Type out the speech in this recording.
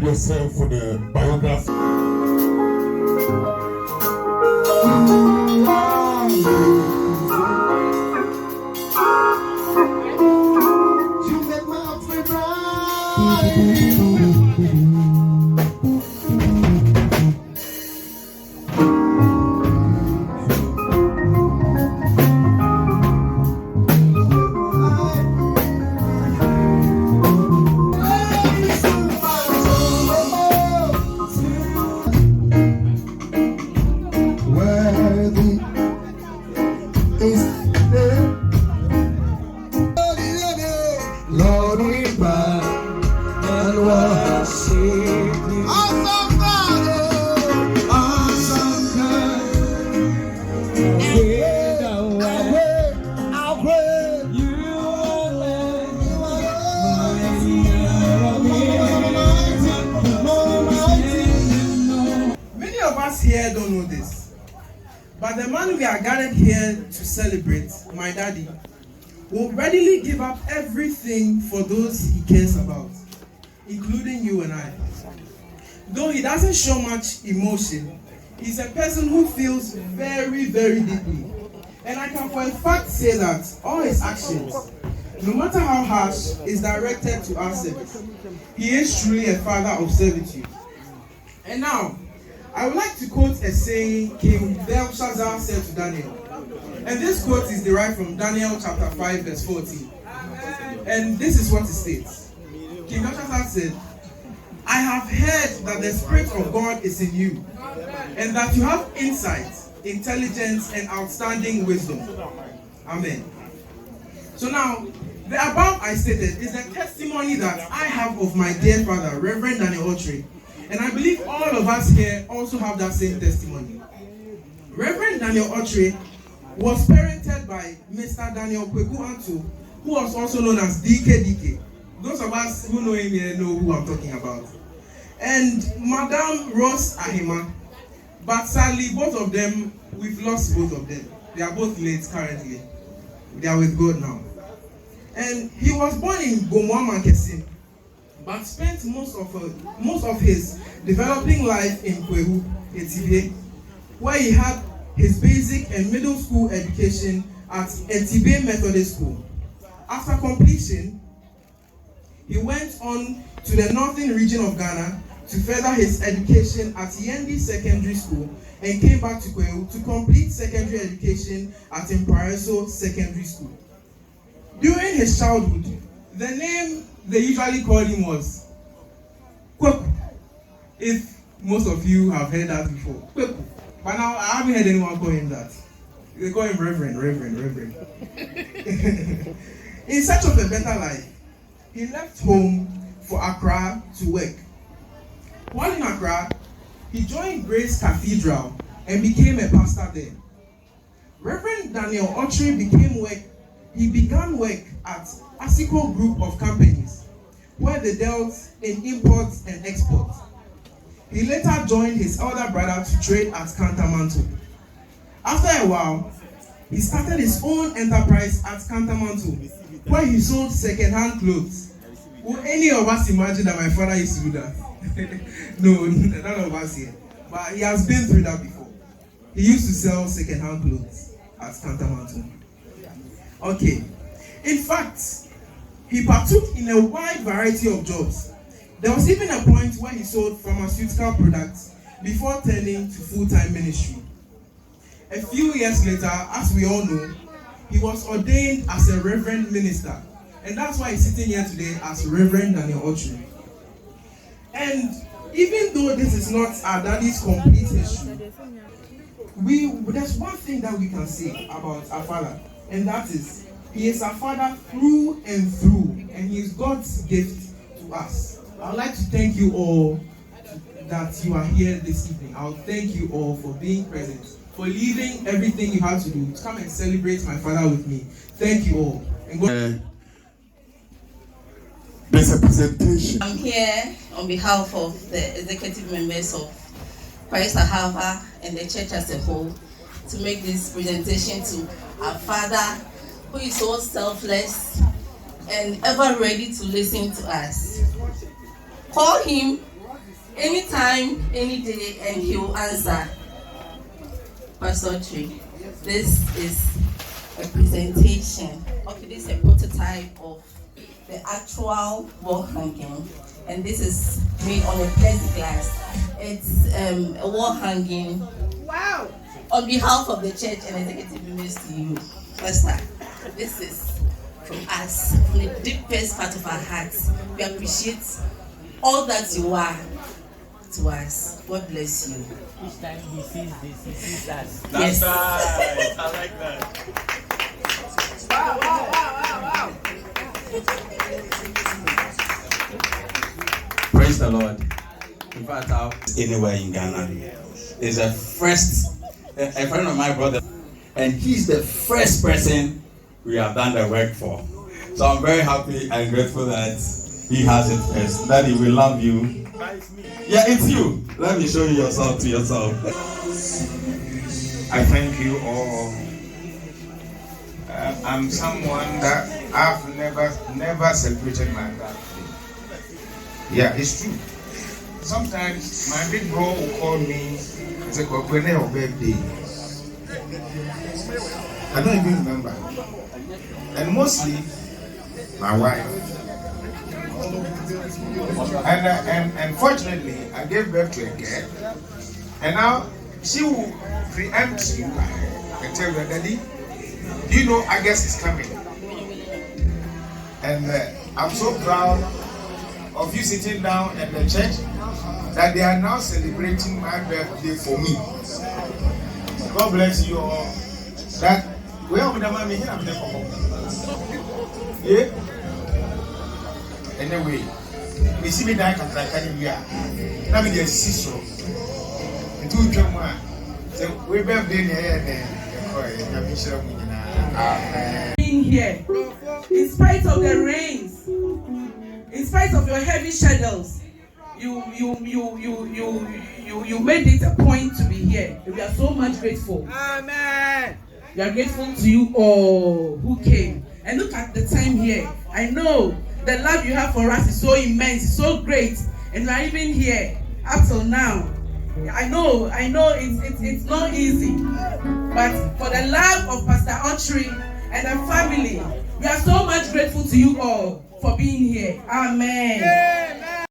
Yourself for the biography. You make my heart feel bright. Here don't know this, but the man we are gathered here to celebrate, my daddy, will readily give up everything for those he cares about, including you and I. Though he doesn't show much emotion, he's a person who feels very, very deeply. And I can for a fact say that all his actions, no matter how harsh, is directed to our service. He is truly a father of servitude. And now, I would like to quote a saying King Belshazzar said to Daniel. And this quote is derived from Daniel chapter 5 verse 14. And this is what it states. King Belshazzar said, I have heard that the Spirit of God is in you, and that you have insight, intelligence, and outstanding wisdom. Amen. So now, the above I stated is the testimony that I have of my dear father, Reverend Daniel Otri. And I believe all of us here also have that same testimony. Reverend Daniel Otri was parented by Mr. Daniel Kweku Antu, who was also known as DK. Those of us who know him here know who I'm talking about. And Madame Rose Ahima. But sadly, both of them, we've lost both of them. They are both late currently. They are with God now. And he was born in Gomwama Kesim, but spent most of his developing life in Kwehu, Etibe, where he had his basic and middle school education at Etibe Methodist School. After completion, he went on to the northern region of Ghana to further his education at Yendi Secondary School and came back to Kwehu to complete secondary education at Mpareso Secondary School. During his childhood, the name they usually called him was Kweku. If most of you have heard that before. Kweku. But now I haven't heard anyone call him that. They call him Reverend. In search of a better life, he left home for Accra to work. While in Accra, he joined Grace Cathedral and became a pastor there. Reverend Daniel Otri began work at Asiko Group of Companies, where they dealt in imports and exports. He later joined his elder brother to trade at Cantamanto. After a while, he started his own enterprise at Cantamanto, where he sold second-hand clothes. Will any of us imagine that my father used to do that? No, none of us here. But he has been through that before. He used to sell second-hand clothes at Cantamanto. Okay. In fact, he partook in a wide variety of jobs. There was even a point where he sold pharmaceutical products before turning to full-time ministry. A few years later, as we all know, he was ordained as a reverend minister. And that's why he's sitting here today as Reverend Daniel Otri. And even though this is not our daddy's complete history, there's one thing that we can say about our father, and that is, he is our father through and through, and he is God's gift to us. I would like to thank you all that you are here this evening. I would thank you all for being present, for leaving everything you had to do to come and celebrate my father with me. Thank you all. And There's a presentation. I'm here on behalf of the executive members of Christ Ahava and the church as a whole to make this presentation to our father, who is so selfless and ever ready to listen to us. Call him anytime, any day, and he will answer. Pastor Tree, this is a presentation. Okay, this is a prototype of the actual wall hanging, and this is made on a plexiglass. It's a wall hanging. Wow! On behalf of the church and executive members to you, Pastor, this is from us, from the deepest part of our hearts. We appreciate all that you are to us. God bless you. Each time he sees this, he sees us. Yes. That's right. I like that. Wow, wow, wow, wow, wow. Praise the Lord. In fact, anywhere in Ghana is the first, a friend of my brother, and he's the first person we have done the work for. So I'm very happy and grateful that he has it first. Daddy, we love you. Yeah, it's you. Let me show you yourself to yourself. I thank you all. I'm someone that I've never celebrated my birthday. Yeah, it's true. Sometimes my big bro will call me and say, "When your birthday?" I don't even remember. And mostly my wife. And fortunately, I gave birth to a girl, and now she will preempt you and tell you, "Daddy, do you know August is coming?" And I'm so proud of you sitting down at the church that they are now celebrating my birthday for me. God bless you all. That we are with the mommy here. Yeah. Anyway, we see me that can be now me the sister. And two drama. So we birthday here. being here, in spite of the rains, in spite of your heavy shadows, you made it a point to be here. We are so much grateful. Amen. We are grateful to you all who came. And look at the time here. I know the love you have for us is so immense, it's so great, and we are even here up till now. I know it's not easy, but for the love of Pastor Otri and the family, we are so much grateful to you all for being here. Amen. Amen.